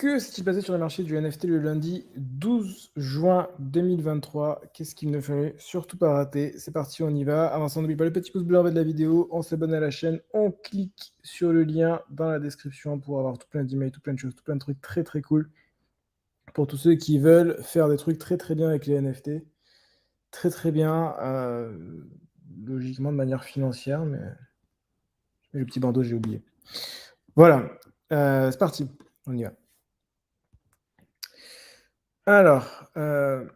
Que s'est-il passé sur le marché du NFT le lundi 12 juin 2023? Qu'est-ce qu'il ne fallait surtout pas rater? C'est parti, on y va. Avant ça, n'oublie pas le petit pouce bleu en bas de la vidéo, on s'abonne à la chaîne, on clique sur le lien dans la description pour avoir tout plein d'emails, tout plein de choses, tout plein de trucs très très cool pour tous ceux qui veulent faire des trucs très très bien avec les NFT. Très très bien, logiquement de manière financière, mais le petit bandeau, j'ai oublié. Voilà, c'est parti, on y va. Alors, que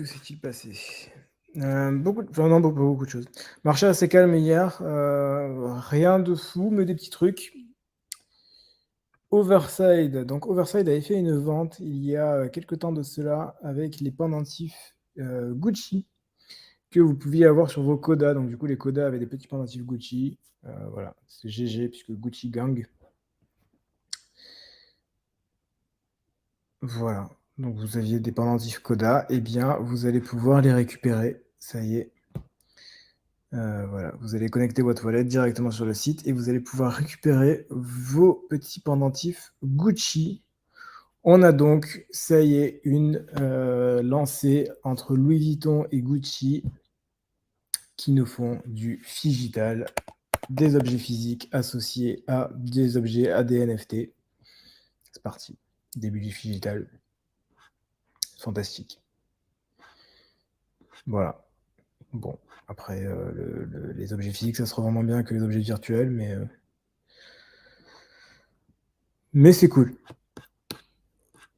s'est-il passé? Beaucoup de choses. Marché assez calme hier, rien de fou, mais des petits trucs. Overside, donc Overside avait fait une vente il y a quelque temps de cela avec les pendentifs Gucci que vous pouviez avoir sur vos Koda. Donc du coup, les Koda avaient des petits pendentifs Gucci. Voilà, c'est GG puisque Gucci Gang. Voilà, donc vous aviez des pendentifs Koda, et bien vous allez pouvoir les récupérer. Ça y est. Voilà, vous allez connecter votre wallet directement sur le site et vous allez pouvoir récupérer vos petits pendentifs Gucci. On a donc, ça y est, une lancée entre Louis Vuitton et Gucci qui nous font du phygital, des objets physiques associés à des objets, à des NFT. C'est parti, début du phygital. Fantastique. Voilà. Bon, après, les objets physiques, ça se revend moins bien que les objets virtuels, mais c'est cool.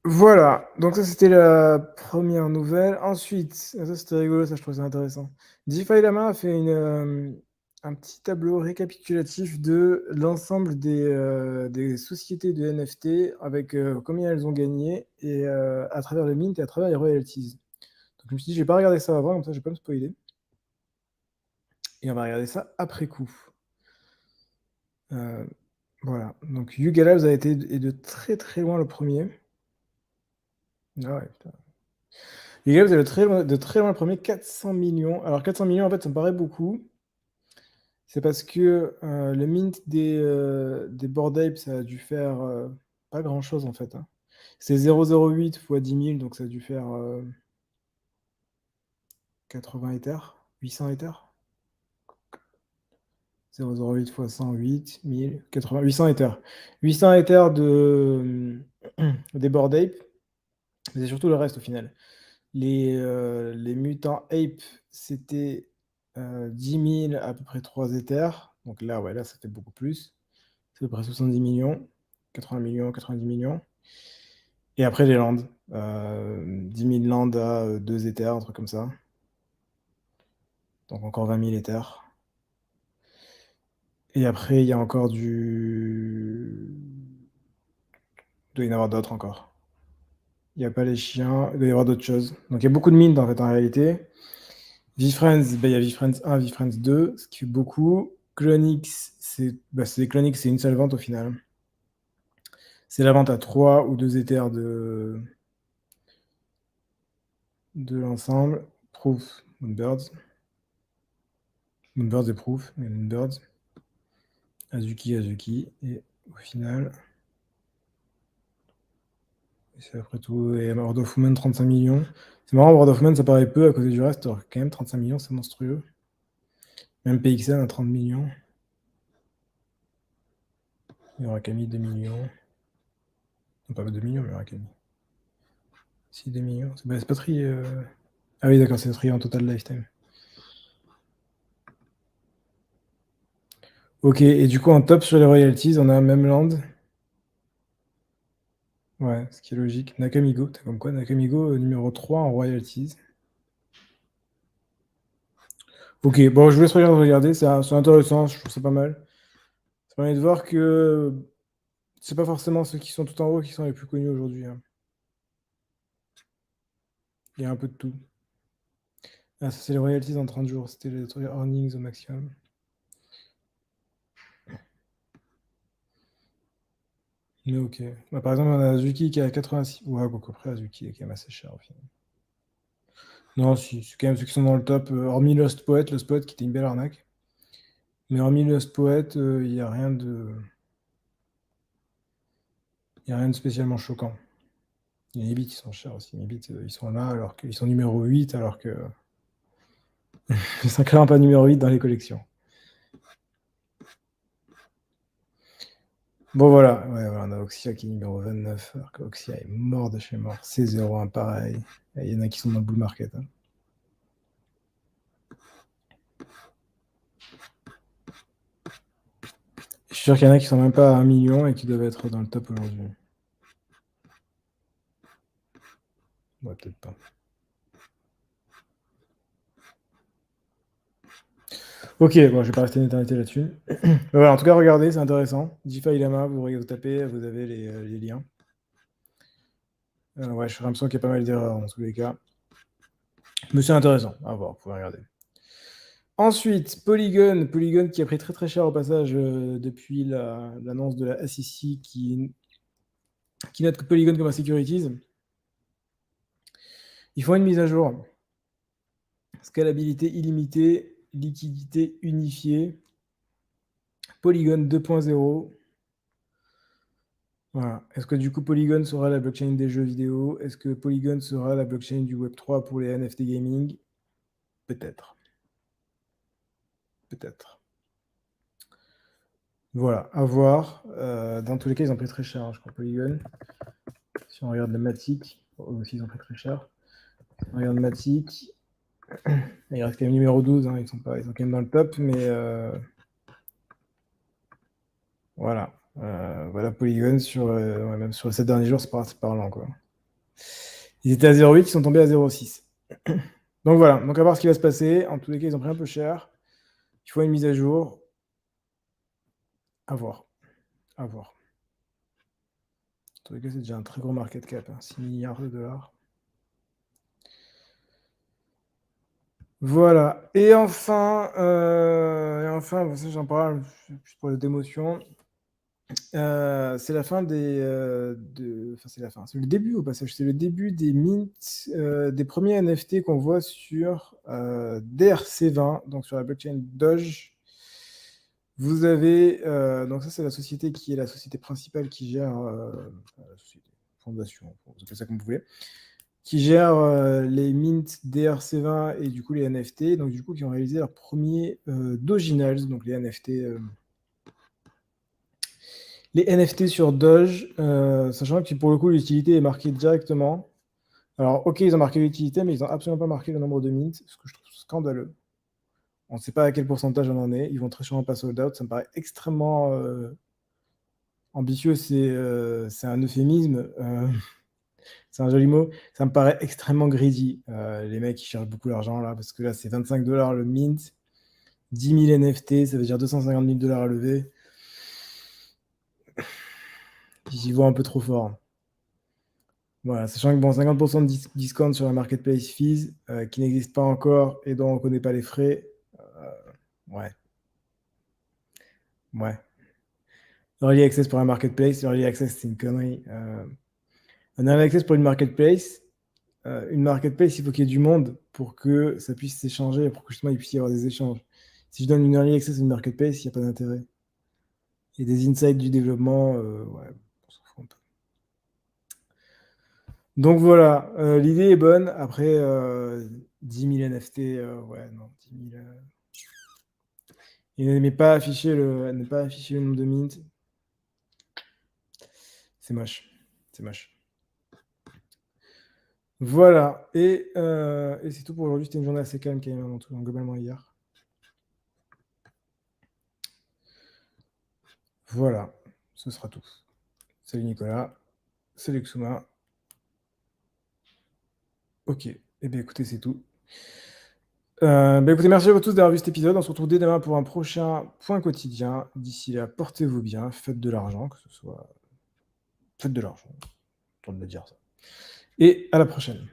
Voilà, donc ça c'était la première nouvelle. Ensuite, ça c'était rigolo, ça je trouve ça intéressant. DeFi Lama a fait un petit tableau récapitulatif de l'ensemble des sociétés de NFT avec combien elles ont gagné et à travers le mint et à travers les royalties. Donc je me suis dit, je vais pas regarder ça avant, comme ça je vais pas me spoiler. Et on va regarder ça après coup. Voilà, donc Yuga Labs est de très très loin le premier. Ah ouais, putain. Yuga Labs est de très loin le premier, 400 millions. Alors 400 millions, en fait, ça me paraît beaucoup. C'est parce que le mint des Bored Ape, ça a dû faire pas grand-chose, en fait, hein. C'est 0,08 fois 10 000, donc ça a dû faire 80 hectares, 800 hectares. 0,08 fois 108, 1000, 80, 800 hectares. 800 hectares des Bored Ape, mais c'est surtout le reste au final. Les mutants Ape, c'était 10 000 à peu près 3 Ethers. Donc là, ouais, là, ça fait beaucoup plus. C'est à peu près 70 millions, 80 millions, 90 millions. Et après, les lands. 10 000 lands à 2 Ethers, un truc comme ça. Donc encore 20 000 Ethers. Et après, il y a encore du... Il doit y en avoir d'autres encore. Il n'y a pas les chiens, il doit y avoir d'autres choses. Donc il y a beaucoup de mint en fait en réalité. VFriends, il y a VFriends 1, VFriends 2, ce qui fait beaucoup. Clonix, Clonix, c'est une seule vente au final. C'est la vente à 3 ou 2 Ethers de l'ensemble. Proof, Moonbirds. Moonbirds et Proof, mais Moonbirds. Azuki. Et au final, c'est après tout. Et World of Women, 35 millions. C'est marrant, World of Women, ça paraît peu à côté du reste. Alors, quand même, 35 millions, c'est monstrueux. Même PXN à 30 millions. Il y aura Camille 2 millions. Non, pas 2 millions, mais il y aura Camille. Si, 2 millions. C'est pas trié. Ah oui, d'accord, c'est trié en total lifetime. Ok, et du coup, en top sur les royalties, on a Memland. Ouais, ce qui est logique. Nakamigo, t'as comme quoi Nakamigo, numéro 3 en royalties. Ok, bon, je vous laisse regarder, c'est intéressant, je trouve ça pas mal. Ça permet de voir que c'est pas forcément ceux qui sont tout en haut qui sont les plus connus aujourd'hui, hein. Il y a un peu de tout. Ah, ça, c'est les royalties en 30 jours, c'était les earnings au maximum. Mais ok. Bah, par exemple, on a Azuki qui est à 86. Ouais, donc après, Azuki est quand même assez cher au final. Non, si, c'est quand même ceux qui sont dans le top, hormis Lost Poet qui était une belle arnaque. Mais hormis Lost Poet, il n'y a rien de. Il n'y a rien de spécialement choquant. Il y a les bits qui sont chers aussi. Les bits, ils sont là alors qu'ils sont numéro 8, alors que ils sont clairement pas numéro 8 dans les collections. Bon, voilà. Ouais, voilà, on a Oxia qui est numéro 29, alors que Oxia est mort de chez mort. C'est 0,1 pareil. Il y en a qui sont dans le bull market. Hein. Je suis sûr qu'il y en a qui sont même pas à 1 million et qui doivent être dans le top aujourd'hui. Ouais, peut-être pas. Ok, bon, je vais pas rester une éternité là-dessus. Voilà, en tout cas, regardez, c'est intéressant. DeFi Lama, vous tapez, vous avez les liens. Ouais, je suis l'impression qu'il y a pas mal d'erreurs dans tous les cas. Mais c'est intéressant à voir, vous pouvez regarder. Ensuite, Polygon qui a pris très très cher au passage depuis l'annonce de la SEC qui note que Polygon comme un securities. Ils font une mise à jour. Scalabilité illimitée, liquidité unifiée, Polygon 2.0. Voilà. Est-ce que du coup Polygon sera la blockchain des jeux vidéo? Est-ce que Polygon sera la blockchain du Web3 pour les NFT gaming? Peut-être. Peut-être. Voilà, à voir. Dans tous les cas, ils ont pris très cher, hein, je crois, Polygon. Si on regarde le Matic, aussi ils ont pris très cher. Si on regarde Matic, il reste quand même numéro 12, hein, ils sont quand même dans le top, mais voilà. Voilà Polygon même sur les 7 derniers jours, c'est parlant, quoi. Ils étaient à 0,8, ils sont tombés à 0,6. Donc voilà, donc à voir ce qui va se passer. En tous les cas, ils ont pris un peu cher. Il faut une mise à jour. À voir. À voir. En tous les cas, c'est déjà un très gros market cap, hein, 6 milliards de dollars. Voilà. Et enfin, bon, ça j'en parle plus pour les d'émotion. C'est la fin c'est la fin. C'est le début au passage. C'est le début des mints, des premiers NFT qu'on voit sur DRC20, donc sur la blockchain Doge. Vous avez donc ça c'est la société qui est la société principale qui gère la société, fondation, vous appelez ça comme vous voulez, qui gère les mints DRC20 et du coup les NFT, donc du coup qui ont réalisé leur premier Doginals, donc les NFT sur Doge, sachant que pour le coup l'utilité est marquée directement. Alors ok, ils ont marqué l'utilité, mais ils n'ont absolument pas marqué le nombre de mints, ce que je trouve scandaleux. On ne sait pas à quel pourcentage on en est. Ils vont très sûrement pas sold out. Ça me paraît extrêmement ambitieux. C'est un euphémisme. C'est un joli mot. Ça me paraît extrêmement greedy. Les mecs, ils cherchent beaucoup d'argent là, parce que là, c'est 25 $ le mint. 10 000 NFT, ça veut dire 250 000 $ à lever. Ils y vont un peu trop fort. Voilà, sachant que bon, 50% de discount sur la marketplace fees qui n'existe pas encore et dont on ne connaît pas les frais. Ouais. Ouais. Early access pour un marketplace, early access c'est une connerie. Un early access pour une marketplace, il faut qu'il y ait du monde pour que ça puisse s'échanger, pour que justement il puisse y avoir des échanges. Si je donne une early access à une marketplace, il n'y a pas d'intérêt. Et des insights du développement, ouais, on s'en fout un peu. Donc voilà, l'idée est bonne. Après, 10 000 NFT, ouais, non, 10 000. Et ne pas afficher le nombre de mints. C'est moche. C'est moche. Voilà. Et c'est tout pour aujourd'hui. C'était une journée assez calme quand même, globalement hier. Voilà. Ce sera tout. Salut Nicolas. Salut Xuma. Ok. Eh bien écoutez, c'est tout. Écoutez, merci à vous tous d'avoir vu cet épisode. On se retrouve dès demain pour un prochain point quotidien. D'ici là, portez-vous bien, faites de l'argent, que ce soit. Faites de l'argent. J'ai le temps de le dire ça. Et à la prochaine.